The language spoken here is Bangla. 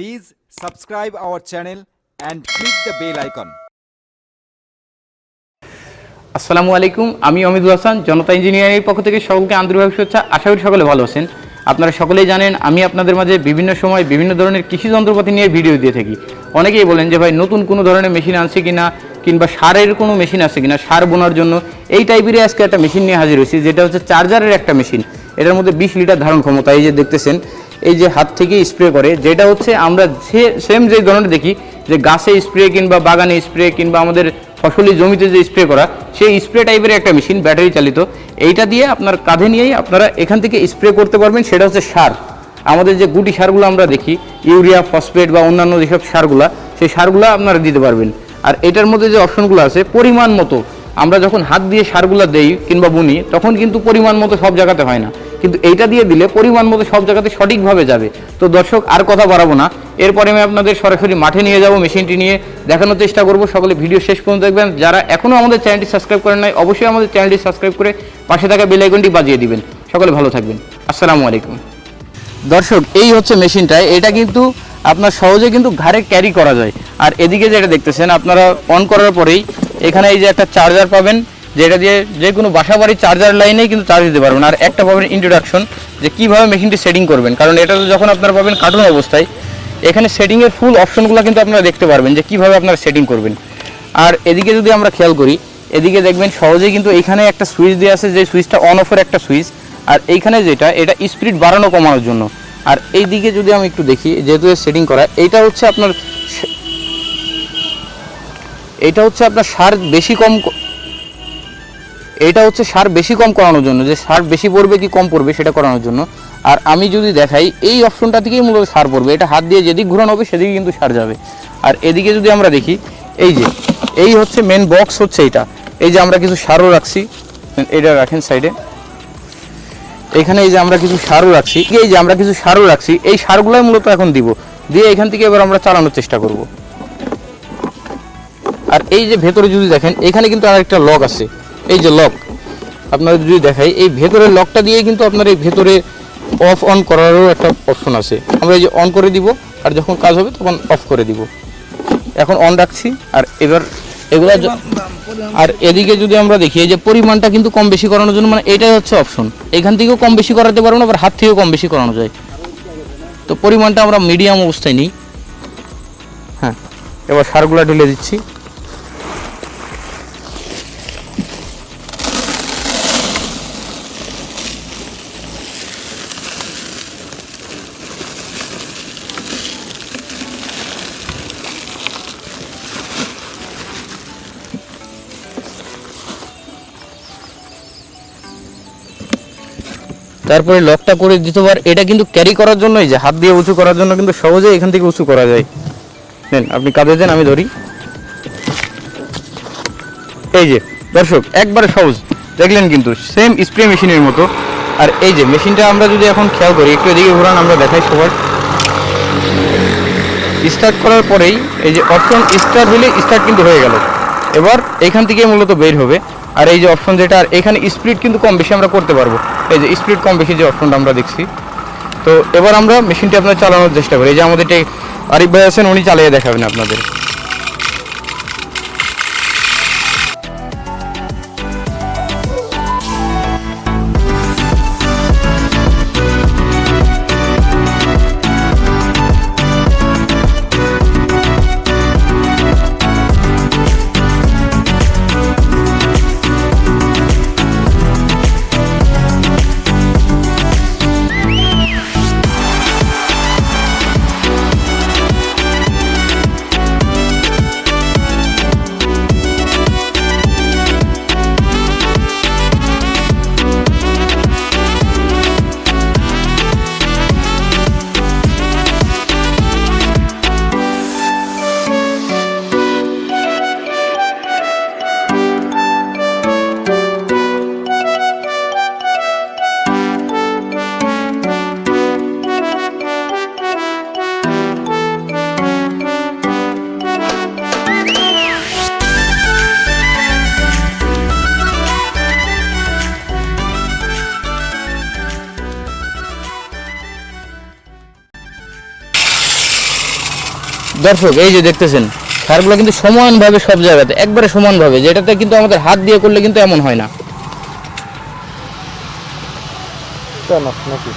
Please subscribe our channel and click the bell icon. আসসালামু আলাইকুম, আমি অমিদুল হাসান, জনতা ইঞ্জিনিয়ারিং পক্ষ থেকে সকলকে আন্তরিকভাবে শুভেচ্ছা। আশা করি সকলে ভালো আছেন। আপনারা সকলেই জানেন আমি আপনাদের মাঝে বিভিন্ন সময় বিভিন্ন ধরনের কৃষি যন্ত্রপাতি নিয়ে ভিডিও দিয়ে থাকি। অনেকেই বলেন যে ভাই নতুন কোনো ধরনের মেশিন আছে কিনা, কিংবা সারের কোনো মেশিন আছে কিনা সার বোনার জন্য। এই টাইপেরই আজকে একটা মেশিন নিয়ে হাজির হয়েছি, যেটা হচ্ছে চার্জারের একটা মেশিন। এটার মধ্যে 20 লিটার ধারণ ক্ষমতা। এই যে দেখতেছেন, এই যে হাত থেকে স্প্রে করে, যেটা হচ্ছে আমরা সেম যে ধরনের দেখি যে গাছে স্প্রে কিংবা বাগানে স্প্রে কিংবা আমাদের ফসলি জমিতে যে স্প্রে করা, সেই স্প্রে টাইপের একটা মেশিন, ব্যাটারি চালিত। এইটা দিয়ে আপনার কাঁধে নিয়েই আপনারা এখান থেকে স্প্রে করতে পারবেন। সেটা হচ্ছে সার, আমাদের যে গুটি সারগুলো আমরা দেখি, ইউরিয়া, ফসফেট বা অন্যান্য যেসব সারগুলা, সেই সারগুলো আপনারা দিতে পারবেন। আর এটার মধ্যে যে অপশনগুলো আছে, পরিমাণ মতো আমরা যখন হাত দিয়ে সারগুলো দেই কিংবা বুনি, তখন কিন্তু পরিমাণ মতো সব জায়গাতে হয় না, কিন্তু এইটা দিয়ে দিলে পরিমাণ মতো সব জায়গাতে সঠিকভাবে যাবে। তো দর্শক, আর কথা বাড়াবো না, এরপরে আমি আপনাদের সরাসরি মাঠে নিয়ে যাব, মেশিনটি নিয়ে দেখানোর চেষ্টা করব। সকলে ভিডিও শেষ পর্যন্ত দেখবেন। যারা এখনও আমাদের চ্যানেলটি সাবস্ক্রাইব করেন নাই, অবশ্যই আমাদের চ্যানেলটি সাবস্ক্রাইব করে পাশে থাকা বেল আইকনটি বাজিয়ে দিবেন। সকলে ভালো থাকবেন। আসসালামু আলাইকুম। দর্শক, এই হচ্ছে মেশিনটা। এটা কিন্তু আপনার সহজে কিন্তু ঘাড়ে ক্যারি করা যায়। আর এদিকে যেটা দেখতেছেন, আপনারা অন করার পরেই এখানে এই যে একটা চার্জার পাবেন, যেটা দিয়ে যে কোনো বাসা বাড়ির চার্জার লাইনেই কিন্তু চার্জ দিতে পারবেন। আর একটা পাবেন ইন্ট্রোডাকশন, যে কীভাবে মেশিনটি সেটিং করবেন। কারণ এটা যখন আপনারা পাবেন কার্টুন অবস্থায়, এখানে সেটিংয়ের ফুল অপশনগুলো কিন্তু আপনারা দেখতে পারবেন যে কীভাবে আপনারা সেটিং করবেন। আর এদিকে যদি আমরা খেয়াল করি, এদিকে দেখবেন সহজেই কিন্তু এইখানে একটা সুইচ দেওয়া আছে, যে সুইচটা অন অফের একটা সুইচ। আর এইখানে যেটা, এটা স্পিড বাড়ানো কমানোর জন্য। আর এই দিকে যদি আমি একটু দেখি, যেহেতু সেটিং করা, এইটা হচ্ছে আপনার সার বেশি কম, এটা হচ্ছে সার বেশি কম করানোর জন্য, যে সার বেশি পড়বে কি কম পড়বে সেটা করানোর জন্য। আর আমি যদি দেখাই, এই অপশনটা থেকেই মূলত সার পড়বে। এটা হাত দিয়ে যেদিক ঘোরানো হবে সেদিকে কিন্তু সার যাবে। আর এদিকে যদি আমরা দেখি, এই হচ্ছে মেন বক্স হচ্ছে এইটা। এই যে আমরা কিছু সারও রাখছি, এটা রাখেন সাইডে। এখানে এই যে আমরা কিছু সারও রাখছি, এই সারগুলাই মূলত এখন দিব, দিয়ে এখান থেকে এবার আমরা চালানোর চেষ্টা করব। আর এই যে ভেতরে যদি দেখেন, এখানে কিন্তু আরেকটা লক আছে। এই যে লক, আপনারা যদি দেখাই, এই ভেতরের লকটা দিয়ে কিন্তু আপনার এই ভেতরে অফ অন করারও একটা অপশন আছে। আমরা এই যে অন করে দিব, আর যখন কাজ হবে তখন অফ করে দিব। এখন অন রাখছি। আর এবার এগুলা, আর এদিকে যদি আমরা দেখি, এই যে পরিমাণটা কিন্তু কম বেশি করানোর জন্য, মানে এটাই হচ্ছে অপশন। এখান থেকেও কম বেশি করাতে পারবো না, আবার হাত থেকেও কম বেশি করানো যায়। তো পরিমাণটা আমরা মিডিয়াম অবস্থায় নিই। হ্যাঁ, এবার সারগুলা ঢেলে দিচ্ছি। তারপরে লকটা করে দিতে পার। এটা কিন্তু ক্যারি করার জন্যই, যে হাত দিয়ে উঁচু করার জন্য কিন্তু সহজে এখান থেকে উঁচু করা যায়। নেন, আপনি কাঁধে দেন, আমি ধরি। এই যে দর্শক, একবারে সহজ, দেখলেন কিন্তু সেম স্প্রে মেশিনের মতো। আর এই যে মেশিনটা আমরা যদি এখন খেয়াল করি, একটু এদিকে ঘোরান, আমরা দেখাই সবার। স্টার্ট করার পরেই এই যে অপশন স্টার্ট হলে স্টার্ট কিন্তু হয়ে গেল। এবার এখান থেকে মূলত বের হবে। আর এই যে অপশন যেটা, আর এখানে স্পিড কিন্তু কম বেশি আমরা করতে পারবো। এই যে স্পিড কম বেশি যে অপশনটা আমরা দেখছি। তো এবার আমরা মেশিনটি আপনার চালানোর চেষ্টা করি। এই যে আমাদের আরিফ ভাই আছেন, উনি চালিয়ে দেখাবেন আপনাদের। দর্শক এই যে দেখতেছেন সারগুলো কিন্তু সমানভাবে সব জায়গাতে একবারে সমানভাবে, যেটাতে কিন্তু আমাদের হাত দিয়ে করলে কিন্তু এমন হয় না। নাকি